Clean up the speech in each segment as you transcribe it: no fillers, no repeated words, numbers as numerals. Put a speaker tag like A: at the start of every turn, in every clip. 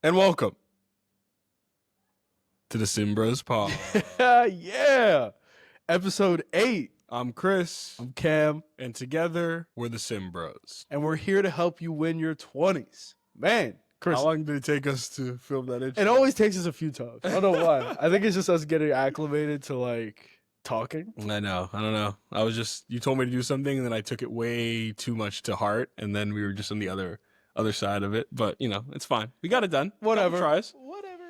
A: And welcome to the Simmbros pod.
B: Yeah. Episode 8.
A: I'm Chris.
B: I'm Cam.
A: And together, we're the Simmbros.
B: And we're here to help you win your 20s. Man, Chris.
A: How long did it take us to film that intro?
B: It always takes us a few times. I don't know why. I think it's just us getting acclimated to, talking.
A: I know. I don't know. You told me to do something, and then I took it way too much to heart, and then we were just on the other side of it. But, it's fine. We got it done.
B: Whatever.
A: Tries.
B: Whatever.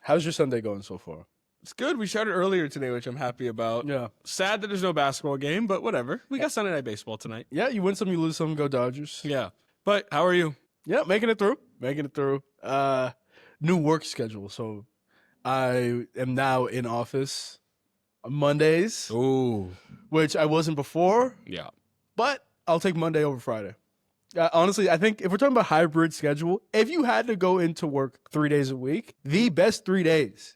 B: How's your Sunday going so far?
A: It's good. We started earlier today, which I'm happy about.
B: Yeah.
A: Sad that there's no basketball game, but whatever. We got Sunday Night Baseball tonight.
B: Yeah, you win some, you lose some, go Dodgers.
A: Yeah. But how are you?
B: Yeah, making it through. New work schedule. So I am now in office on Mondays,
A: Ooh.
B: which I wasn't before,
A: Yeah.
B: but I'll take Monday over Friday. Honestly, I think if we're talking about hybrid schedule, if you had to go into work 3 days a week, the best 3 days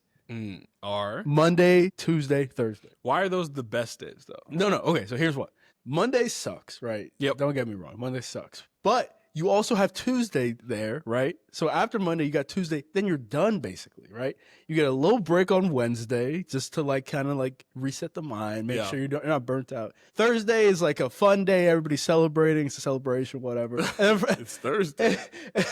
A: Are?
B: Monday, Tuesday, Thursday.
A: Why are those the best days, though?
B: No. Okay, so here's what. Monday sucks, right?
A: Yep.
B: Don't get me wrong. Monday sucks. But you also have Tuesday there, right? So after Monday, you got Tuesday. Then you're done, basically, right? You get a little break on Wednesday just to kind of reset the mind, make sure you're not burnt out. Thursday is like a fun day. Everybody's celebrating. It's a celebration, whatever. And then,
A: It's Thursday.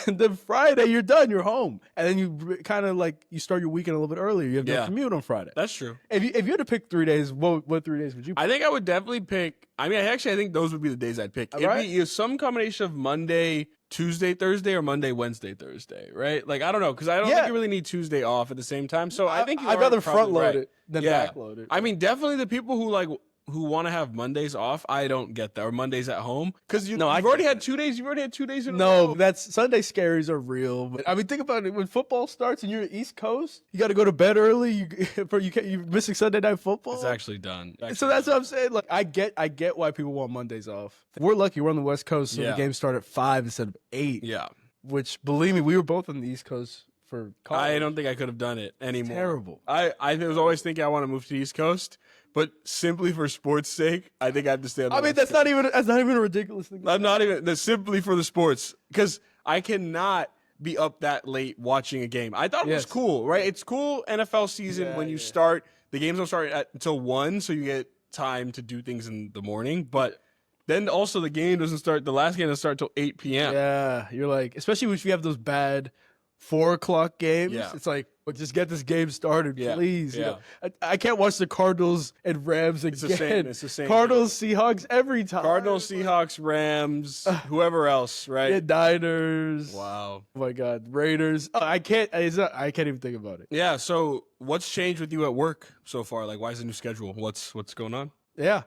B: and then Friday, you're done. You're home. And then you kind of you start your weekend a little bit earlier. You have no commute on Friday.
A: That's true.
B: If you had to pick 3 days, what 3 days would you pick?
A: I think I would definitely pick. I think those would be the days I'd pick. It'd
B: Right?
A: be some combination of Monday, Tuesday, Thursday, or Monday, Wednesday, Thursday, right? I don't know, because I don't think you really need Tuesday off at the same time. So I think
B: I'd rather front load
A: right.
B: it than back load it.
A: I mean, definitely the people who want to have Mondays off, I don't get that, or Mondays at home, because you've already had 2 days. You've already had 2 days in a row.
B: No, that's Sunday scaries are real. But I mean, think about it. When football starts and you're East Coast, you got to go to bed early. You're missing Sunday night football.
A: It's actually done.
B: So that's what I'm saying. I get why people want Mondays off. We're lucky. We're on the West Coast, so the games start at 5 instead of 8.
A: Yeah.
B: Which, believe me, we were both on the East Coast for college.
A: I don't think I could have done it anymore.
B: Terrible.
A: I was always thinking I want to move to the East Coast, but simply for sports' sake, I think I have to stay on the West
B: that's
A: Coast.
B: not even a ridiculous thing.
A: I'm not even. That's simply for the sports, because I cannot be up that late watching a game. I thought it was cool, right? It's cool NFL season when you start. The games don't start until 1, so you get time to do things in the morning, but. Then also the game doesn't start. The last game doesn't start till 8 p.m.
B: Yeah, you're especially if you have those bad 4 o'clock games.
A: Yeah.
B: It's just get this game started, please.
A: Yeah.
B: I can't watch the Cardinals and Rams again.
A: It's the same.
B: Cardinals, Seahawks every time.
A: Cardinals, Seahawks, Rams, whoever else, right?
B: Yeah, Niners.
A: Wow.
B: Oh my God, Raiders. I can't even think about it.
A: Yeah. So what's changed with you at work so far? Why is the new schedule? What's going on?
B: Yeah.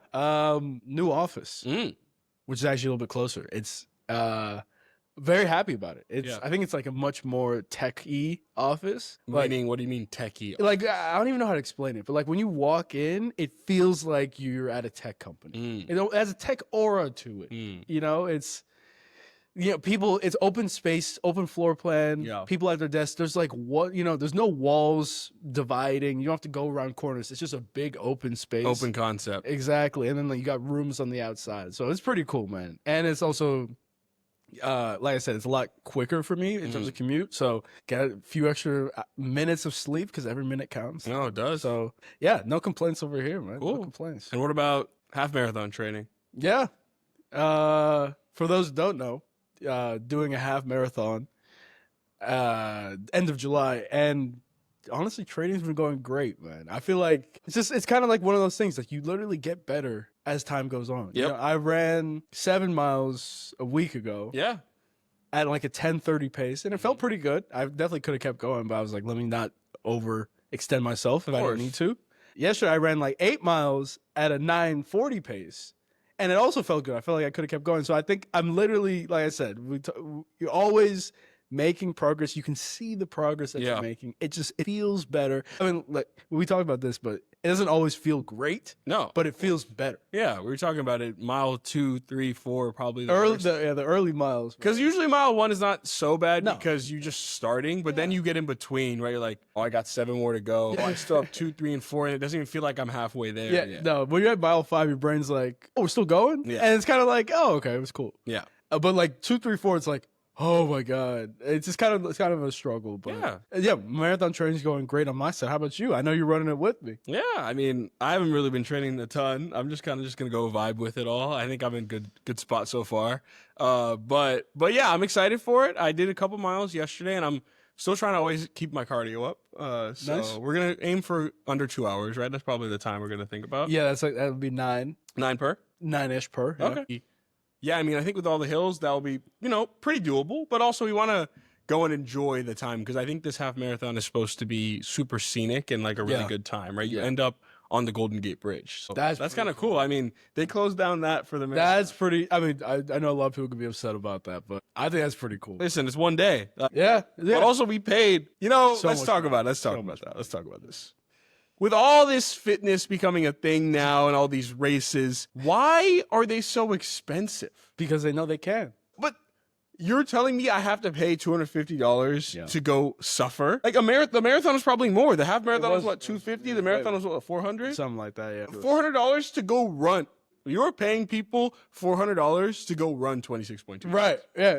B: New office, which is actually a little bit closer. It's very happy about it. I think it's a much more tech-y office.
A: Meaning, what do you mean techie?
B: I don't even know how to explain it, but when you walk in, it feels like you're at a tech company. It has a tech aura to it. It's people. It's open space, open floor plan.
A: Yeah.
B: People at their desks. There's there's no walls dividing. You don't have to go around corners. It's just a big open space.
A: Open concept.
B: Exactly, and then you got rooms on the outside. So it's pretty cool, man. And it's also. Like I said, it's a lot quicker for me in terms of commute. So get a few extra minutes of sleep because every minute counts.
A: No, it does.
B: So yeah, no complaints over here, man.
A: Cool.
B: No complaints.
A: And what about half marathon training?
B: Yeah. For those who don't know, doing a half marathon, end of July, and honestly, training's been going great, man. I feel like it's kind of like one of those things you literally get better as time goes on.
A: Yep.
B: I ran 7 miles a week ago.
A: Yeah.
B: At a 10:30 pace, and it felt pretty good. I definitely could have kept going, but I was let me not overextend myself if I don't need to. Yesterday, I ran 8 miles at a 9:40 pace, and it also felt good. I felt like I could have kept going. So I think I'm literally, like I said, you're always making progress. You can see the progress that you're making. It feels better. I mean, we talked about this, but it doesn't always feel great.
A: No,
B: but it feels better.
A: Yeah, we were talking about it. Mile 2, 3, 4, probably the
B: early miles.
A: Because usually mile 1 is not so bad because you're just starting, but then you get in between, right? You're like, oh, I got 7 more to go. Oh, I still have 2, 3, and 4, and it doesn't even feel like I'm halfway there.
B: Yeah, no. When you're at mile 5, your brain's like, oh, we're still going.
A: Yeah,
B: and it's kind of like, oh, okay, it was cool.
A: Yeah,
B: but 2, 3, 4, it's like, Oh my God. It's kind of a struggle, but yeah, marathon training's going great on my side. How about you? I know you're running it with me.
A: Yeah, I mean, I haven't really been training a ton. I'm just kind of just gonna go vibe with it all. I think I'm in good spot so far. But yeah, I'm excited for it. I did a couple miles yesterday, and I'm still trying to always keep my cardio up. So
B: Nice.
A: we're gonna aim for under 2 hours, right? That's probably the time we're gonna think about.
B: Yeah, that would be
A: 9 per.
B: 9-ish per. Yeah.
A: Okay. Yeah, I mean, I think with all the hills, that'll be, pretty doable. But also, we want to go and enjoy the time because I think this half marathon is supposed to be super scenic and like a really good time, right? You end up on the Golden Gate Bridge. So that's kind of cool. I mean, they closed down that for the marathon.
B: That's pretty. I mean, I know a lot of people could be upset about that, but I think that's pretty cool.
A: Listen, it's one day.
B: Yeah.
A: But also, we paid. Let's talk about this. With all this fitness becoming a thing now and all these races, why are they so expensive?
B: Because they know they can.
A: But you're telling me I have to pay $250 to go suffer? Like the marathon was probably more. The half marathon was what, $250? The marathon was what, $400?
B: Something like that, yeah.
A: $400 to go run. You're paying people $400 to go run 26.2.
B: Right. Yeah.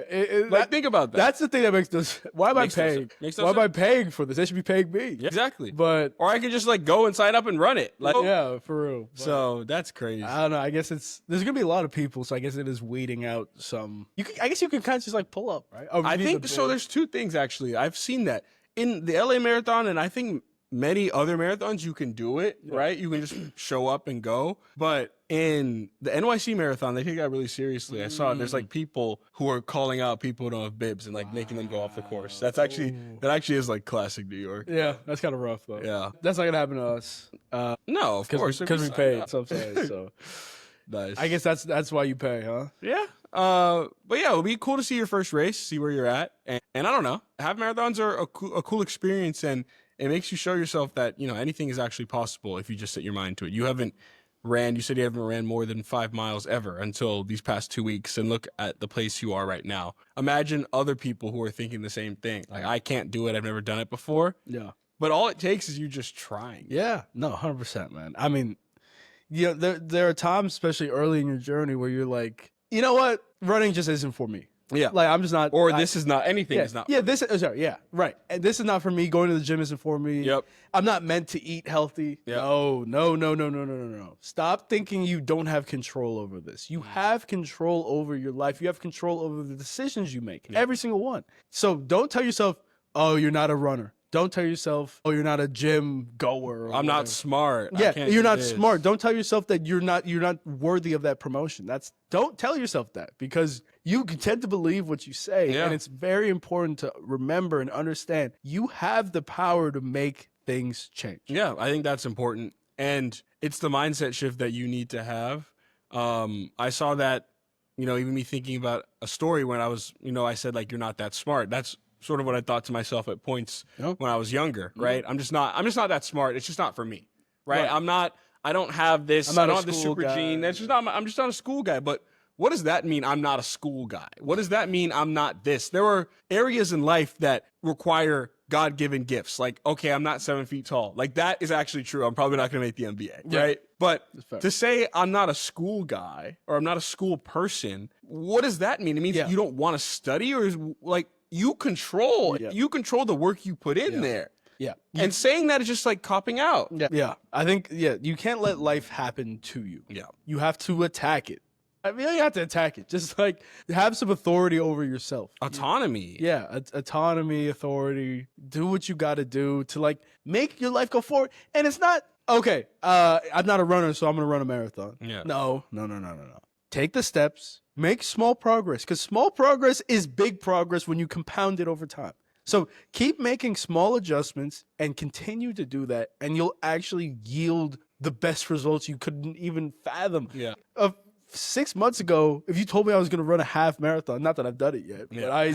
A: Think about that.
B: That's the thing that makes this. Why am I paying? Why am I paying for this? They should be paying me.
A: Yeah, exactly.
B: Or
A: I could just go and sign up and run it.
B: Yeah, for real.
A: So that's crazy.
B: I don't know. I guess there's gonna be a lot of people, so I guess it is weeding out some. I guess you can kind of just pull up, right?
A: I think so. There's two things actually. I've seen that in the LA Marathon, and I think many other marathons you can do it, right? You can just show up and go. But in the NYC Marathon, they take that really seriously. I saw there's people who are calling out people who don't have bibs and making them go off the course. That actually is classic New York.
B: Yeah, that's kind of rough though.
A: Yeah,
B: that's not gonna happen to us.
A: No, of course,
B: because we paid. So I'm saying so.
A: Nice.
B: I guess that's why you pay, huh?
A: Yeah. But yeah, it'll be cool to see your first race, see where you're at, and I don't know. Half marathons are a cool experience, and it makes you show yourself that anything is actually possible if you just set your mind to it. You said you haven't ran more than 5 miles ever until these past 2 weeks, and look at the place you are right now. Imagine other people who are thinking the same thing. I can't do it. I've never done it before.
B: Yeah.
A: But all it takes is you just trying.
B: Yeah. No, 100%, man. I mean, there are times, especially early in your journey, where you're like, you know what? Running just isn't for me.
A: Yeah.
B: I'm just not.
A: Or this is not, anything is not.
B: Yeah, right. And this is not for me. Going to the gym isn't for me.
A: Yep.
B: I'm not meant to eat healthy.
A: Yep.
B: No. Stop thinking you don't have control over this. You have control over your life. You have control over the decisions you make. Yep. Every single one. So don't tell yourself, oh, you're not a runner. Don't tell yourself, oh, you're not a gym goer.
A: I'm not smart.
B: Yeah, you're not smart. Don't tell yourself that you're not worthy of that promotion. Don't tell yourself that, because you tend to believe what you say. And it's very important to remember and understand you have the power to make things change.
A: Yeah, I think that's important. And it's the mindset shift that you need to have. I saw that, even me thinking about a story when I was, I said you're not that smart. That's sort of what I thought to myself at points when I was younger, right? I'm just not that smart. It's just not for me, right? I don't have this, I don't have the super gene. I'm just not a school guy. But what does that mean? I'm not a school guy. What does that mean? I'm not this. There are areas in life that require God-given gifts. Okay, I'm not 7 feet tall. That is actually true. I'm probably not going to make the NBA, right? But to say I'm not a school guy or I'm not a school person, what does that mean? It means you don't want to study, or is you control the work you put in there.
B: Yeah.
A: And saying that is just copping out.
B: Yeah. I think, you can't let life happen to you.
A: Yeah.
B: You have to attack it. I mean, you have to attack it. Just have some authority over yourself.
A: Autonomy.
B: Yeah. Autonomy, authority. Do what you got to do to make your life go forward. And it's not, okay, I'm not a runner, so I'm going to run a marathon.
A: Yeah.
B: No. Take the steps. Make small progress, because small progress is big progress when you compound it over time. So keep making small adjustments and continue to do that, and you'll actually yield the best results you couldn't even fathom.
A: Yeah.
B: 6 months ago, if you told me I was going to run a half marathon, not that I've done it yet, but I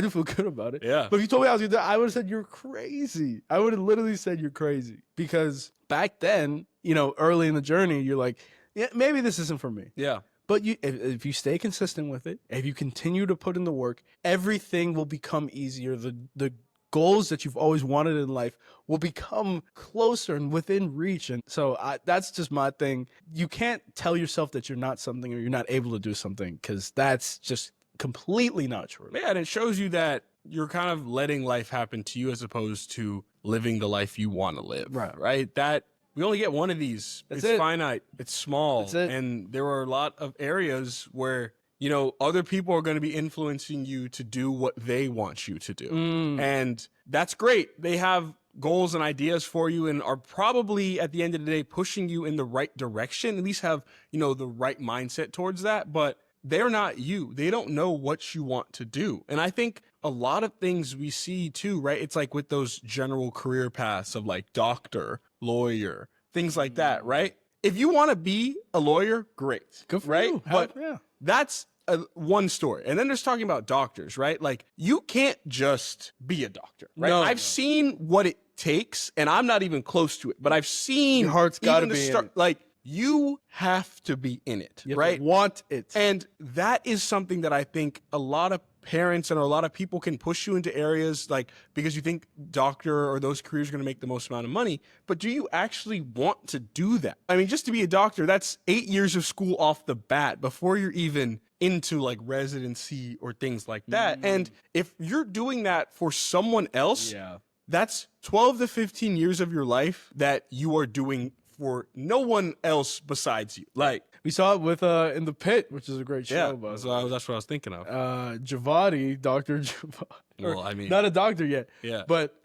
B: do feel good about it.
A: Yeah.
B: But if you told me I was going to do it, I would have said you're crazy. I would have literally said you're crazy, because back then, early in the journey, you're like, yeah, maybe this isn't for me.
A: Yeah.
B: But if you stay consistent with it, if you continue to put in the work, everything will become easier. The goals that you've always wanted in life will become closer and within reach. And so that's just my thing. You can't tell yourself that you're not something or you're not able to do something, because that's just completely not true.
A: Yeah, and it shows you that you're kind of letting life happen to you as opposed to living the life you want to live. Right? That we only get one of these. It's finite. It's small.
B: That's it.
A: And there are a lot of areas where, you know, other people are going to be influencing you to do what they want you to do. And that's great. They have goals and ideas for you and are probably at the end of the day pushing you in the right direction, at least have, you know, the right mindset towards that. But they're not you. They don't know what you want to do. And I think a lot of things we see too, right? It's like with those general career paths of like doctor, lawyer, things like that, right? If you want to be a lawyer, great.
B: Good for
A: right?
B: you.
A: But that's one story. And then there's talking about doctors, right? Like you can't just be a doctor, right?
B: No,
A: I've seen what it takes and I'm not even close to it, but I've seen
B: your heart's got to be in it.
A: Like you have to be in it, right?
B: Want it.
A: And that is something that I think a lot of parents and a lot of people can push you into areas like because you think doctor or those careers are going to make the most amount of money. But do you actually want to do that? I mean, just to be a doctor, that's 8 years of school off the bat before you're even into like residency or things like that. And if you're doing that for someone else, that's 12 to 15 years of your life that you are doing for no one else besides you. Like
B: we saw it with In the Pit, which is a great show.
A: That's what I was thinking of.
B: Javadi, Dr. Javadi.
A: Well, I mean,
B: not a doctor yet.
A: Yeah.
B: But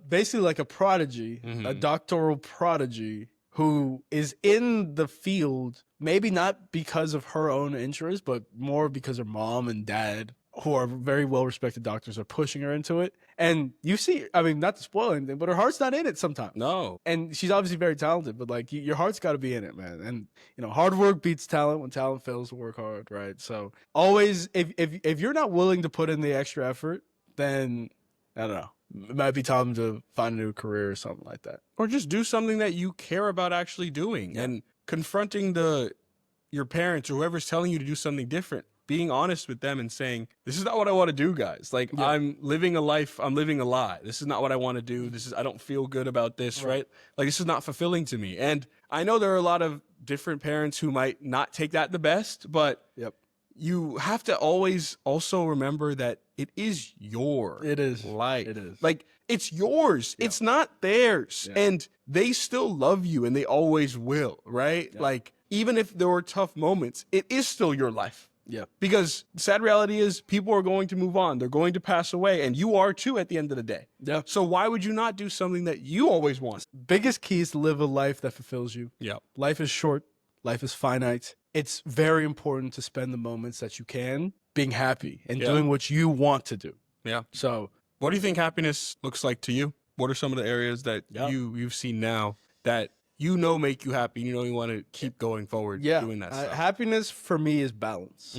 B: basically like a prodigy, a doctoral prodigy who is in the field, maybe not because of her own interest, but more because her mom and dad, who are very well-respected doctors, are pushing her into it. And you see, I mean, not to spoil anything, but her heart's not in it sometimes.
A: No.
B: And she's obviously very talented, but like your heart's got to be in it, man. And you know, hard work beats talent when talent fails to work hard, right? So always, if you're not willing to put in the extra effort, then I don't know. It might be time to find a new career or something like that.
A: Or just do something that you care about actually doing and confronting your parents or whoever's telling you to do something different. Being honest with them and saying, this is not what I want to do, guys. Like I'm living a life, I'm living a lie. This is not what I want to do. I don't feel good about this, right? Like this is not fulfilling to me. And I know there are a lot of different parents who might not take that the best, but you have to always also remember that it is your life.
B: It is.
A: Like it's yours. It's not theirs. And they still love you and they always will, right? Like even if there were tough moments, it is still your life.
B: Yeah.
A: Because the sad reality is people are going to move on. They're going to pass away. And you are too at the end of the day.
B: Yeah.
A: So why would you not do something that you always want?
B: Biggest key is to live a life that fulfills you.
A: Yeah.
B: Life is short. Life is finite. It's very important to spend the moments that you can being happy and doing what you want to do.
A: Yeah.
B: So
A: what do you think happiness looks like to you? What are some of the areas that you've seen now that you know make you happy, you know you want to keep going forward doing that stuff?
B: Happiness for me is balance.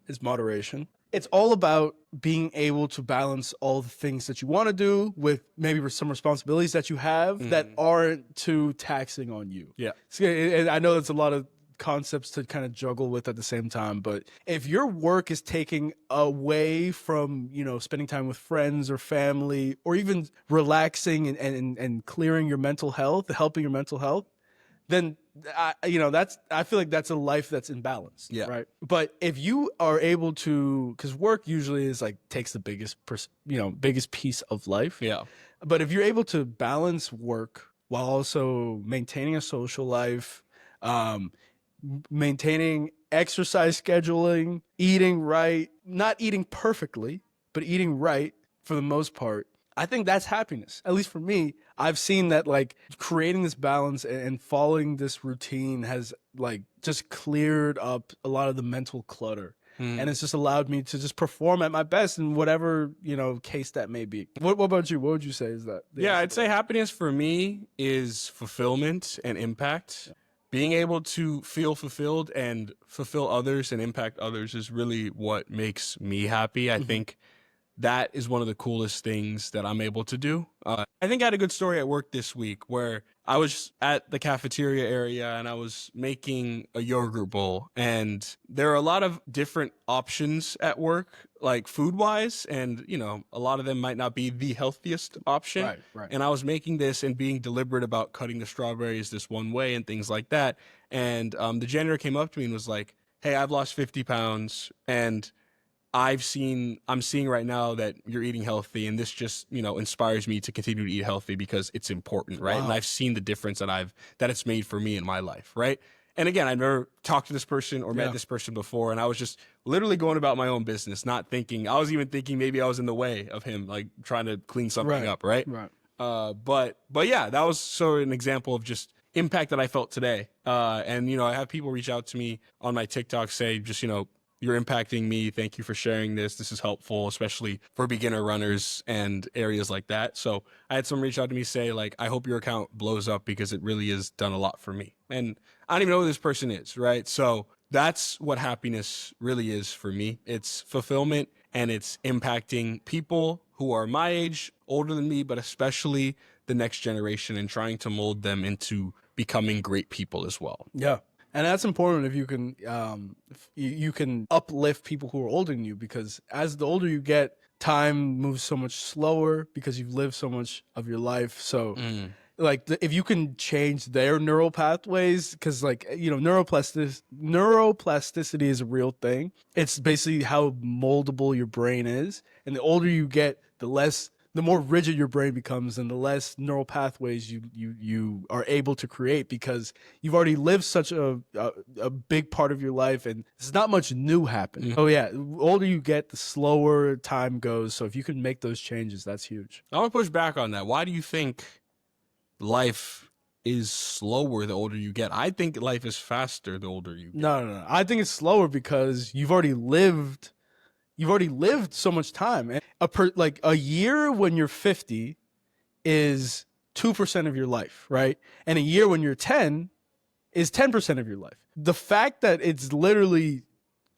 B: Is moderation. It's all about being able to balance all the things that you want to do with maybe some responsibilities that you have that aren't too taxing on you. Yeah. And I know that's a lot of concepts to kind of juggle with at the same time, but if your work is taking away from, you know, spending time with friends or family or even relaxing and clearing your mental health, helping your mental health, then I feel like that's a life that's imbalanced. Yeah. Right. But if you are able to, because work usually is like takes the biggest piece of life. Yeah. But if you're able to balance work while also maintaining a social life, maintaining exercise scheduling, eating right, not eating perfectly, but eating right for the most part, I think that's happiness. At least for me, I've seen that like creating this balance and following this routine has like just cleared up a lot of the mental clutter. And it's just allowed me to just perform at my best in whatever, you know, case that may be. What about you? What would you say is that?
A: Yeah, I'd say happiness for me is fulfillment and impact. Yeah. Being able to feel fulfilled and fulfill others and impact others is really what makes me happy. I think that is one of the coolest things that I'm able to do. I think I had a good story at work this week where I was at the cafeteria area and I was making a yogurt bowl. And there are a lot of different options at work, like food-wise. And, you know, a lot of them might not be the healthiest option. Right. And I was making this and being deliberate about cutting the strawberries this one way and things like that. And the janitor came up to me and was like, hey, I've lost 50 pounds and I'm seeing right now that you're eating healthy, and this just, inspires me to continue to eat healthy because it's important, right?
B: Wow.
A: And I've seen the difference that it's made for me in my life, right? And again, I never talked to this person or met this person before, and I was just literally going about my own business, not thinking. I was even thinking maybe I was in the way of him, like trying to clean something up, right?
B: Right.
A: But yeah, that was sort of an example of just impact that I felt today. And I have people reach out to me on my TikTok, say just, you're impacting me. Thank you for sharing this. This is helpful, especially for beginner runners and areas like that. So I had someone reach out to me, say like, I hope your account blows up because it really has done a lot for me. And I don't even know who this person is, right? So that's what happiness really is for me. It's fulfillment, and it's impacting people who are my age, older than me, but especially the next generation, and trying to mold them into becoming great people as well.
B: Yeah. And that's important if you can you can uplift people who are older than you, because as the older you get, time moves so much slower because you've lived so much of your life. So like if you can change their neural pathways, because like, neuroplasticity is a real thing. It's basically how moldable your brain is. And the older you get, the more rigid your brain becomes, and the less neural pathways you are able to create, because you've already lived such a big part of your life, and there's not much new happening. Oh yeah, the older you get, the slower time goes. So if you can make those changes, that's huge.
A: I want to push back on that. Why do you think life is slower the older you get? I think life is faster the older you get.
B: No. I think it's slower because you've already lived so much time. And a year when you're 50 is 2% of your life, right? And a year when you're 10 is 10% of your life. The fact that it's literally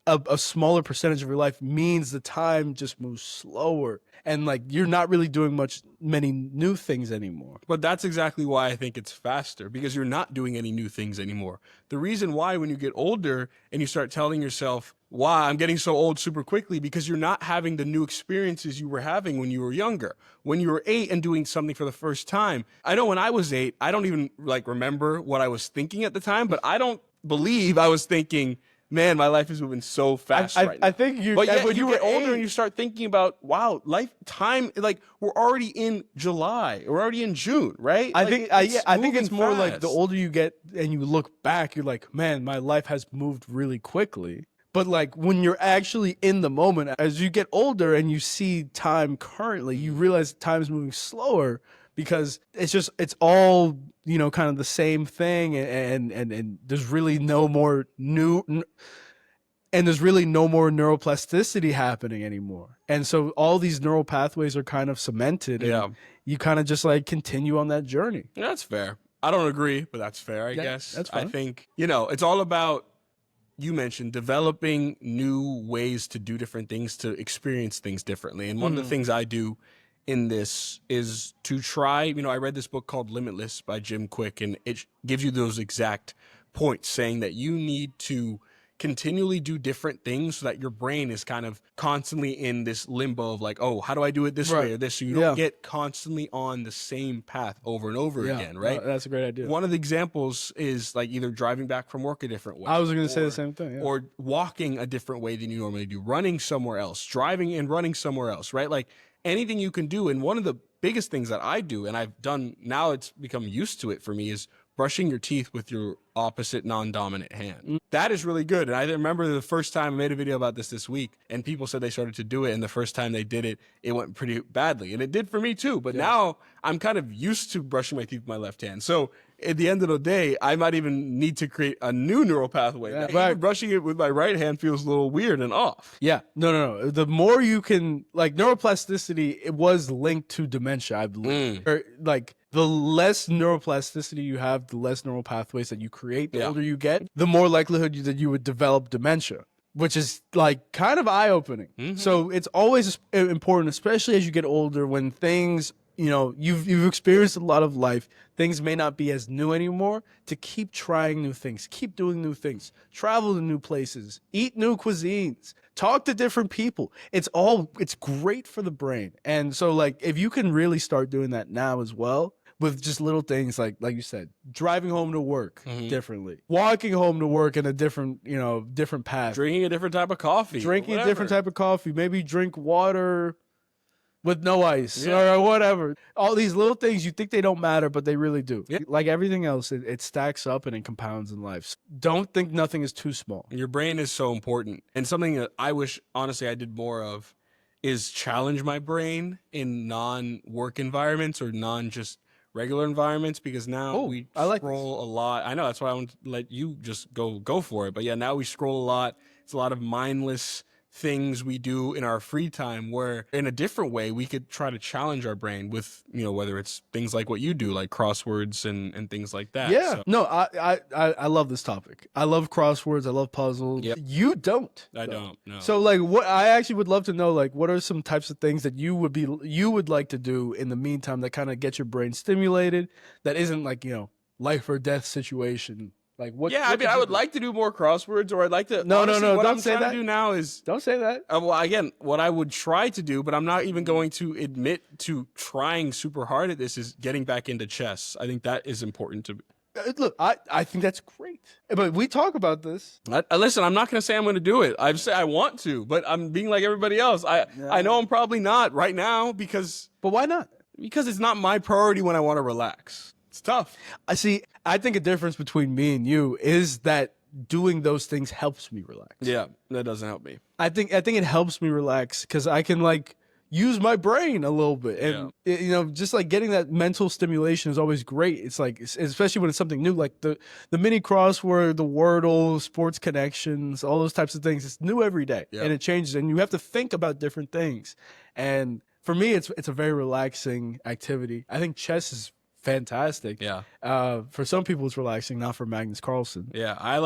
B: a smaller percentage of your life means the time just moves slower, and like you're not really doing many new things anymore.
A: But that's exactly why I think it's faster, because you're not doing any new things anymore. The reason why, when you get older and you start telling yourself, why I'm getting so old super quickly, because you're not having the new experiences you were having when you were younger. When you were 8 and doing something for the first time. I know when I was 8, I don't even remember what I was thinking at the time, but I don't believe I was thinking, man, my life is moving so fast right now.
B: I think
A: when you get older and you start thinking about, wow, time, we're already in July, we're already in June, right?
B: I think it's more
A: fast.
B: like the older you get and you look back, you're like, man, my life has moved really quickly. But like when you're actually in the moment, as you get older and you see time currently, you realize time's moving slower, because it's all, kind of the same thing, and there's really no more there's really no more neuroplasticity happening anymore. And so all these neural pathways are kind of cemented, and you kind of just continue on that journey.
A: Yeah, that's fair. I don't agree, but that's fair, I guess.
B: That's fine.
A: I think, it's all about, you mentioned developing new ways to do different things, to experience things differently. And one of the things I do in this is to try, I read this book called Limitless by Jim Quick, and it gives you those exact points, saying that you need to continually do different things so that your brain is kind of constantly in this limbo of like, oh, how do I do it this way or this? So you don't get constantly on the same path over and over again, right?
B: That's a great idea.
A: One of the examples is either driving back from work a different way.
B: I was going to say the same thing. Yeah.
A: Or walking a different way than you normally do, running somewhere else, driving and running somewhere else, right? Anything you can do. And one of the biggest things that I do, and I've done, now it's become used to it for me, is brushing your teeth with your opposite non-dominant hand. That is really good. And I remember the first time I made a video about this week, and people said they started to do it, and the first time they did it, it went pretty badly. And it did for me too. But now I'm kind of used to brushing my teeth with my left hand. So at the end of the day, I might even need to create a new neural pathway. Even brushing it with my right hand feels a little weird and off.
B: Yeah. No. The more you can, neuroplasticity, it was linked to dementia, I believe. Or, the less neuroplasticity you have, the less neural pathways that you create, the older you get, the more likelihood that you would develop dementia, which is kind of eye-opening. So it's always important, especially as you get older, when things, you've experienced a lot of life, things may not be as new anymore, to keep trying new things, keep doing new things, travel to new places, eat new cuisines, talk to different people. It's great for the brain. And so if you can really start doing that now as well, with just little things like you said, driving home to work differently, walking home to work in a different path,
A: drinking a different type of coffee,
B: maybe drink water with no ice or whatever. All these little things, you think they don't matter, but they really do.
A: Yeah.
B: Like everything else, it stacks up and it compounds in life. So don't think nothing is too small.
A: Your brain is so important. And something that I wish, honestly, I did more of is challenge my brain in non-work environments or non-just regular environments, because now we scroll a lot. I know, that's why I want to let you just go for it. But yeah, now we scroll a lot. It's a lot of mindless things we do in our free time, where in a different way we could try to challenge our brain with, whether it's things like what you do, like crosswords and things like that.
B: Yeah.
A: So.
B: No, I love this topic. I love crosswords. I love puzzles.
A: Yep.
B: You don't.
A: I don't. No.
B: So like, what I actually would love to know, like, what are some types of things that you would like to do in the meantime that kind of get your brain stimulated, that isn't like, life or death situation. Like what?
A: Yeah,
B: what
A: I would like to do more crosswords, or I'd like to.
B: No.
A: What
B: Don't
A: I'm
B: say
A: trying
B: that.
A: to do now is
B: Don't say that.
A: Well, again, what I would try to do, but I'm not even going to admit to trying super hard at this, is getting back into chess. I think that is important to me.
B: Look, I think that's great, but we talk about this.
A: Listen, I'm not going to say I'm going to do it. I say I want to, but I'm being like everybody else. I know I'm probably not right now because.
B: But why not?
A: Because it's not my priority when I want to relax. It's tough.
B: I think a difference between me and you is that doing those things helps me relax.
A: Yeah, that doesn't help me.
B: I think it helps me relax because I can like use my brain a little bit, and just like getting that mental stimulation is always great. It's like, especially when it's something new, like the mini crossword, the Wordle, sports connections, all those types of things. It's new every day, and it changes, and you have to think about different things. And for me, it's a very relaxing activity. I think chess is fantastic.
A: Yeah.
B: For some people, it's relaxing, not for Magnus Carlsen.
A: Yeah, I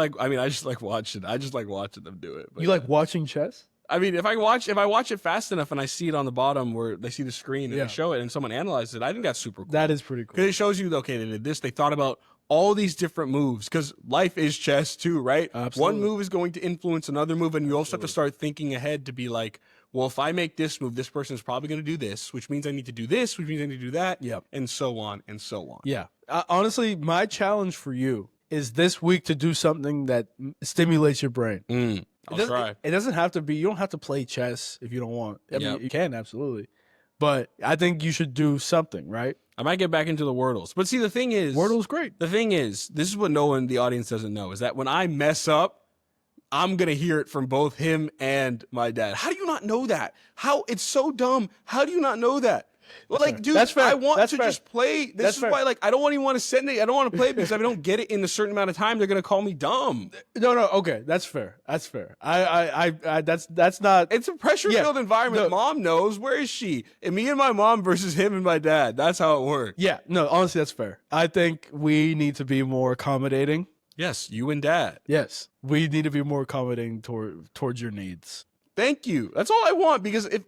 A: just like watching. I just like watching them do it.
B: But you like watching chess?
A: I mean, if I watch it fast enough and I see it on the bottom where they see the screen and they show it and someone analyzes it, I think that's super cool.
B: That is pretty cool.
A: Because it shows you, okay, they did this. They thought about all these different moves, because life is chess too, right?
B: Absolutely.
A: One move is going to influence another move, and you also have to start thinking ahead to be like, well, if I make this move, this person is probably going to do this, which means I need to do this, which means I need to do that, and so on and so on.
B: Yeah. Honestly, my challenge for you is this week to do something that stimulates your brain.
A: I'll try.
B: It doesn't have to be, you don't have to play chess if you don't want. I mean, you can, absolutely. But I think you should do something, right?
A: I might get back into the Wordles. But see, the thing is...
B: Wordle's great.
A: The thing is, this is what no one in the audience doesn't know, is that when I mess up, I'm going to hear it from both him and my dad. How do you not know that? It's so dumb. How do you not know that? Like, dude,
B: that's fair.
A: I want to just play. This is why, like, I don't even want to send it. I don't want to play because if I don't get it in a certain amount of time, they're gonna call me dumb.
B: No, okay, that's fair. That's fair. That's not.
A: It's a pressure-filled environment. Mom knows. Where is she? And me and my mom versus him and my dad. That's how it works.
B: Yeah, no, honestly, that's fair. I think we need to be more accommodating.
A: Yes, you and dad.
B: Yes, we need to be more accommodating towards your needs.
A: Thank you. That's all I want, because if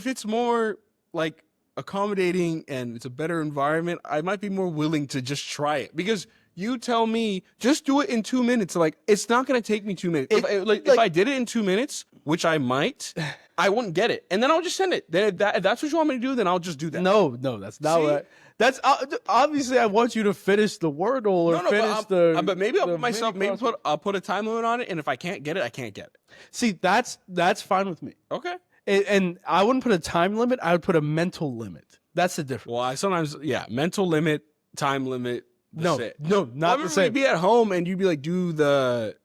A: it's more like accommodating and it's a better environment, I might be more willing to just try it, because you tell me just do it in 2 minutes. Like, it's not going to take me 2 minutes. If I did it in 2 minutes, which I might, I wouldn't get it. And then I'll just send it. Then if that's what you want me to do, then I'll just do that.
B: No, that's not what. That's obviously I want you to finish the Wordle or finish
A: but maybe I'll put myself. I'll put a time limit on it, and if I can't get it, I can't get it.
B: See, that's fine with me.
A: Okay.
B: And I wouldn't put a time limit. I would put a mental limit. That's the difference.
A: Well, I sometimes, mental limit, time limit.
B: No, not the same.
A: You'd be at home and you'd be like, do the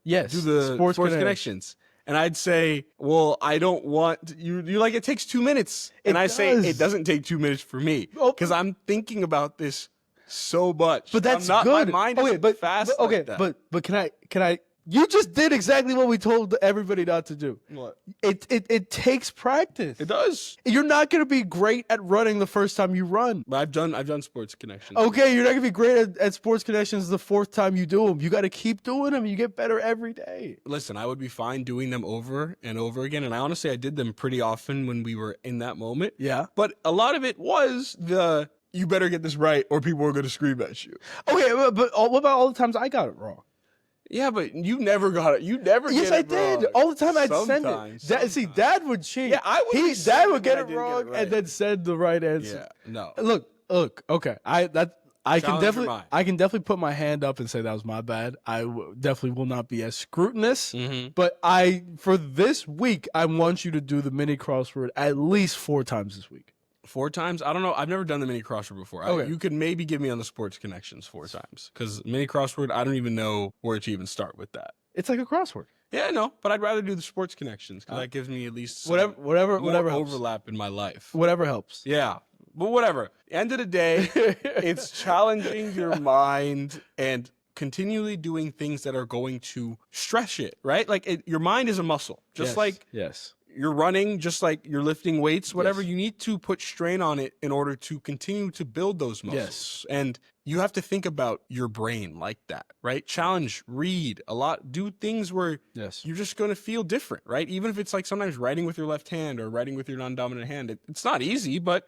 A: sports connections. And I'd say, well, I don't want you. You're like, it takes 2 minutes. And I say, it doesn't take 2 minutes for me, because I'm thinking about this so much.
B: But that's good.
A: My mind isn't fast. Like that.
B: But can I? You just did exactly what we told everybody not to do.
A: What?
B: It takes practice.
A: It does.
B: You're not going to be great at running the first time you run.
A: But I've done sports connections.
B: Okay, you're not going to be great at sports connections the fourth time you do them. You got to keep doing them. You get better every day.
A: Listen, I would be fine doing them over and over again. And I did them pretty often when we were in that moment.
B: Yeah.
A: But a lot of it was you better get this right or people are going to scream at you.
B: Okay, but what about all the times I got it wrong?
A: Yeah, but you never got it. You never.
B: Yes,
A: get
B: I
A: it
B: did.
A: wrong.
B: All the time I'd send it. See, Dad would cheat.
A: Yeah, I would.
B: Dad would get it wrong and then send the right answer.
A: Yeah, no.
B: Look. Okay, I
A: Challenge your mind.
B: can definitely put my hand up and say that was my bad. I definitely will not be as scrutinous. But for this week, I want you to do the mini crossword at least 4 times this week.
A: 4 times? I don't know. I've never done the mini crossword before.
B: Okay.
A: You could maybe give me on the sports connections 4 times, because mini crossword, I don't even know where to even start with that.
B: It's like a crossword.
A: Yeah, I know, but I'd rather do the sports connections because that gives me at least
B: whatever
A: overlap in my life.
B: Whatever helps.
A: Yeah, but whatever. End of the day, it's challenging your mind and continually doing things that are going to stress it, right? Like your mind is a muscle, just like you're running, just like you're lifting weights, whatever. You need to put strain on it in order to continue to build those muscles. And you have to think about your brain like that, right? Challenge, read a lot, do things where you're just going to feel different, right? Even if it's like sometimes writing with your left hand or writing with your non-dominant hand. It's not easy, but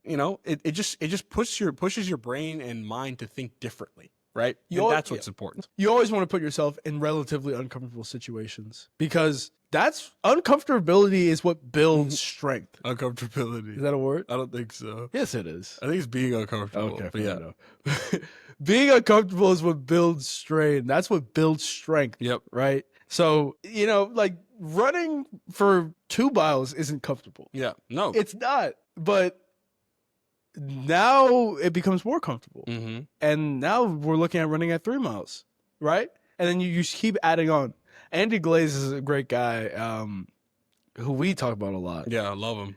A: you know, it just pushes your brain and mind to think differently. Right? That's what's important.
B: You always want to put yourself in relatively uncomfortable situations because uncomfortability is what builds strength.
A: Uncomfortability.
B: Is that a word?
A: I don't think so.
B: Yes, it is.
A: I think it's being uncomfortable.
B: Okay,
A: but yeah.
B: Being uncomfortable is what builds strain. That's what builds strength.
A: Yep.
B: Right? So, you know, like running for 2 miles isn't comfortable.
A: Yeah. No.
B: It's not. But now it becomes more comfortable. And now we're looking at running at 3 miles, right? And then you just keep adding on. Andy Glaze is a great guy who we talk about a lot.
A: Yeah, I love him.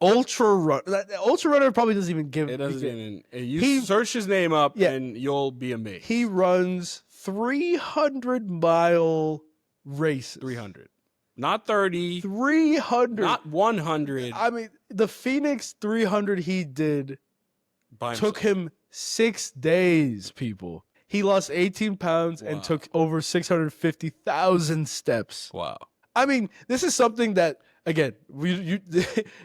B: Ultra runner probably doesn't even give.
A: It doesn't even. You search his name up and you'll be amazed.
B: He runs 300-mile races.
A: 300. Not 30.
B: 300.
A: Not 100.
B: I mean, the Phoenix 300 he did took him 6 days, people. He lost 18 pounds and took over 650,000 steps.
A: Wow.
B: I mean, this is something that, again, we're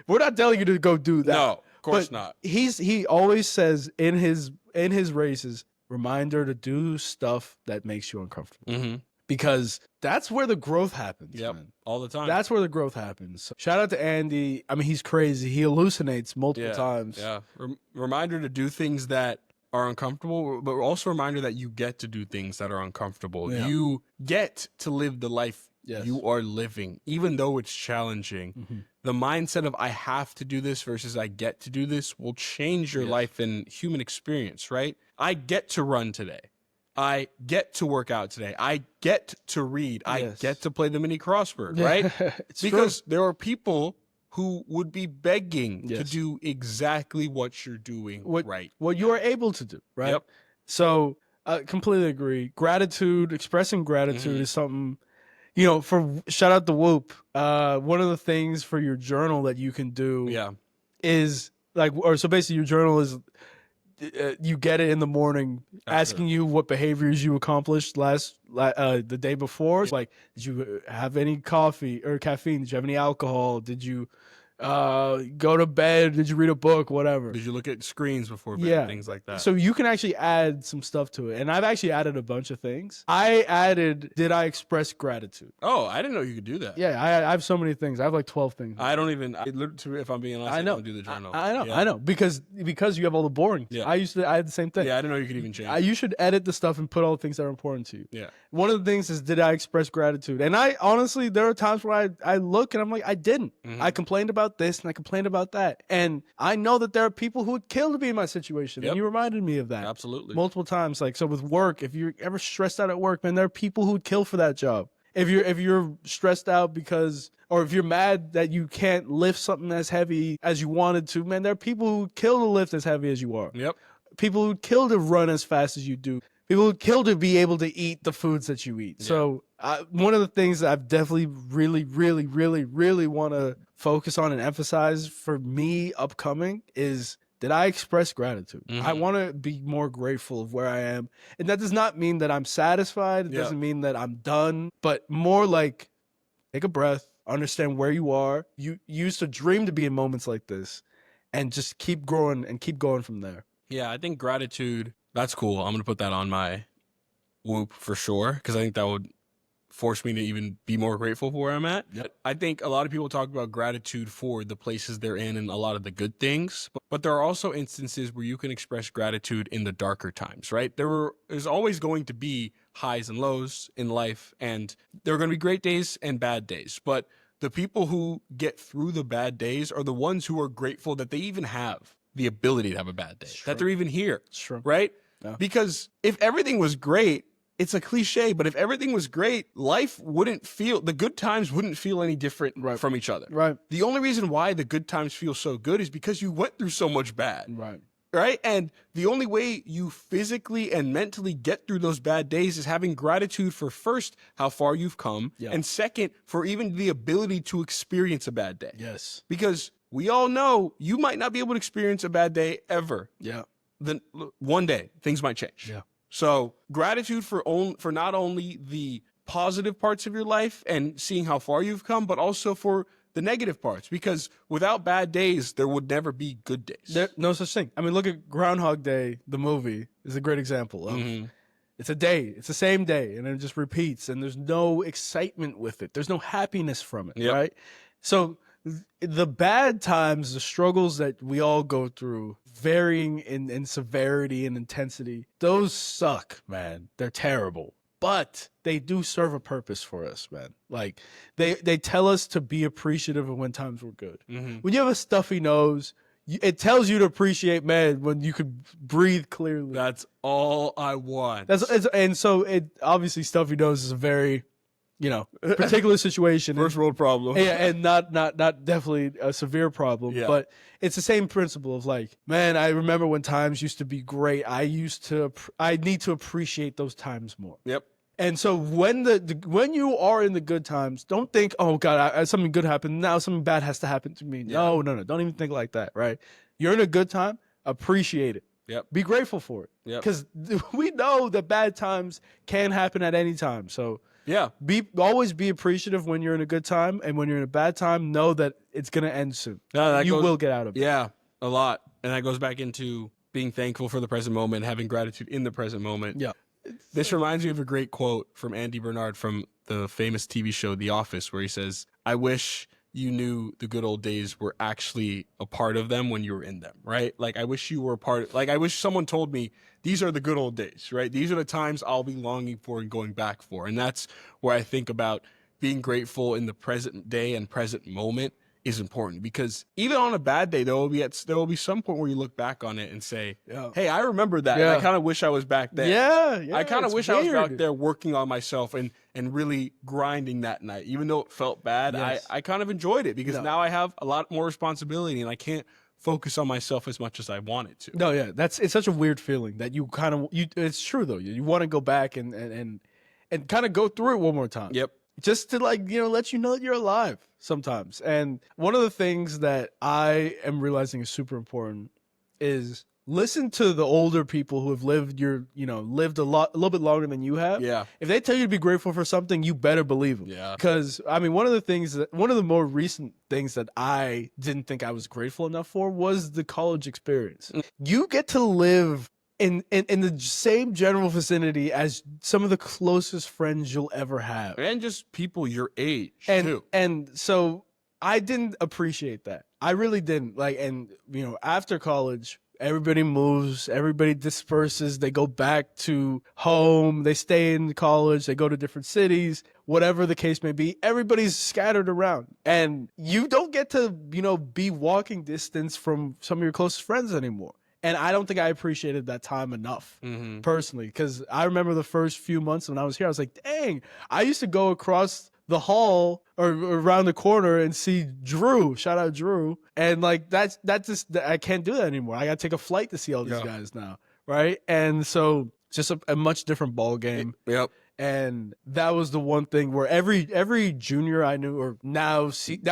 B: not telling you to go do that.
A: No, of course not.
B: He always says in his races, reminder to do stuff that makes you uncomfortable. Because that's where the growth happens.
A: Yep,
B: man.
A: all the time.
B: That's where the growth happens. So shout out to Andy. I mean, he's crazy. He hallucinates multiple times.
A: Yeah. Reminder to do things that are uncomfortable, but also a reminder that you get to do things that are uncomfortable. Yeah. You get to live the life you are living, even though it's challenging. The mindset of I have to do this versus I get to do this will change your life and human experience, right? I get to run today. I get to work out today. I get to read. I get to play the mini crossword, right? Because there are people who would be begging to do exactly what you're doing right.
B: What you are able to do, right?
A: Yep.
B: So I completely agree. Gratitude, expressing gratitude is something, you know, shout out to Whoop. One of the things for your journal that you can do is so basically your journal is, you get it in the morning asking you what behaviors you accomplished the day before. It's like, did you have any coffee or caffeine? Did you have any alcohol? Did you go to bed? Did you read a book? Whatever.
A: Did you look at screens before bed? Things like that.
B: So you can actually add some stuff to it. And I've actually added a bunch of things. I added, did I express gratitude?
A: Oh, I didn't know you could do that.
B: Yeah, I have so many things. I have like 12 things.
A: I don't even, if I'm being honest, I don't do the journal.
B: I know. Because you have all the boring.
A: Yeah.
B: I had the same thing.
A: Yeah, I didn't know you could even change.
B: You should edit the stuff and put all the things that are important to you.
A: Yeah.
B: One of the things is, did I express gratitude? And I honestly, there are times where I look and I'm like, I didn't. I complained about this and I complained about that. And I know that there are people who would kill to be in my situation. And you reminded me of that.
A: Absolutely.
B: Multiple times. Like, so with work, if you're ever stressed out at work, man, there are people who would kill for that job. If you're stressed out or if you're mad that you can't lift something as heavy as you wanted to, man, there are people who would kill to lift as heavy as you are.
A: Yep.
B: People who would kill to run as fast as you do. People would kill to be able to eat the foods that you eat. Yeah. So one of the things that I've definitely really, really, really, really want to focus on and emphasize for me upcoming is, did I express gratitude? I want to be more grateful of where I am. And that does not mean that I'm satisfied. It doesn't mean that I'm done, but more like, take a breath, understand where you are. You used to dream to be in moments like this and just keep growing and keep going from there.
A: Yeah, I think gratitude, that's cool. I'm going to put that on my Whoop for sure, because I think that would forced me to even be more grateful for where I'm at.
B: Yep.
A: I think a lot of people talk about gratitude for the places they're in and a lot of the good things, but there are also instances where you can express gratitude in the darker times, right? There's always going to be highs and lows in life, and there are going to be great days and bad days, but the people who get through the bad days are the ones who are grateful that they even have the ability to have a bad day, that they're even here, right? Yeah. Because if everything was great, it's a cliche, but if everything was great, life the good times wouldn't feel any different from each other.
B: Right.
A: The only reason why the good times feel so good is because you went through so much bad.
B: Right.
A: Right? And the only way you physically and mentally get through those bad days is having gratitude for, first, how far you've come, and second, for even the ability to experience a bad day.
B: Yes.
A: Because we all know you might not be able to experience a bad day ever.
B: Yeah.
A: Then one day things might change.
B: Yeah.
A: So gratitude for not only the positive parts of your life and seeing how far you've come, but also for the negative parts, because without bad days, there would never be good days.
B: No such thing. I mean, look at Groundhog Day, the movie, is a great example of it's a day, it's the same day, and it just repeats, and there's no excitement with it. There's no happiness from it, right? So the bad times, the struggles that we all go through, varying in severity and intensity, those suck, man. They're terrible. But they do serve a purpose for us, man. Like, they tell us to be appreciative of when times were good. When you have a stuffy nose, it tells you to appreciate, man, when you could breathe clearly.
A: That's all I want.
B: And so, obviously, stuffy nose is a very, particular situation.
A: First world problem.
B: Yeah, and not definitely a severe problem. Yeah. But it's the same principle of like, man, I remember when times used to be great. I need to appreciate those times more.
A: Yep.
B: And so when you are in the good times, don't think, oh God, something good happened. Now something bad has to happen to me. Yeah. No. Don't even think like that, right? You're in a good time, appreciate it.
A: Yep.
B: Be grateful for it.
A: Yep.
B: Because we know that bad times can happen at any time. So
A: yeah,
B: always be appreciative when you're in a good time, and when you're in a bad time, know that it's gonna end soon. You will get out of it.
A: Yeah, a lot, and that goes back into being thankful for the present moment, having gratitude in the present moment.
B: Yeah,
A: this reminds me of a great quote from Andy Bernard from the famous TV show The Office, where he says, "I wish you knew the good old days were actually a part of them when you were in them," right? Like, I wish you were a part, like, I wish someone told me these are the good old days, right? These are the times I'll be longing for and going back for. And that's where I think about being grateful in the present day and present moment is important, because even on a bad day, there will be some point where you look back on it and say, hey, I remember that. And I kind of wish I was back there.
B: Yeah.
A: I kind of wish I was out there working on myself and really grinding that night. Even though it felt bad, I kind of enjoyed it, because now I have a lot more responsibility and I can't focus on myself as much as I wanted to.
B: No, yeah, it's such a weird feeling that you kind of it's true though. You want to go back and kind of go through it one more time.
A: Yep.
B: Just to let you know that you're alive sometimes. And one of the things that I am realizing is super important is listen to the older people who have lived lived a little bit longer than you have.
A: Yeah.
B: If they tell you to be grateful for something, you better believe them.
A: Yeah.
B: Because I mean, one of the more recent things that I didn't think I was grateful enough for was the college experience. You get to live in the same general vicinity as some of the closest friends you'll ever have.
A: And just people your age too.
B: And so I didn't appreciate that. I really didn't. After college, everybody moves, everybody disperses, they go back to home, they stay in college, they go to different cities, whatever the case may be. Everybody's scattered around. And you don't get to, be walking distance from some of your closest friends anymore. And I don't think I appreciated that time enough, personally, because I remember the first few months when I was here, I was like, dang, I used to go across the hall or around the corner and see Drew. Shout out Drew. And that's just, I can't do that anymore. I got to take a flight to see all these guys now, right? And so it's just a much different ball game.
A: Yep.
B: And that was the one thing where every junior I knew, or now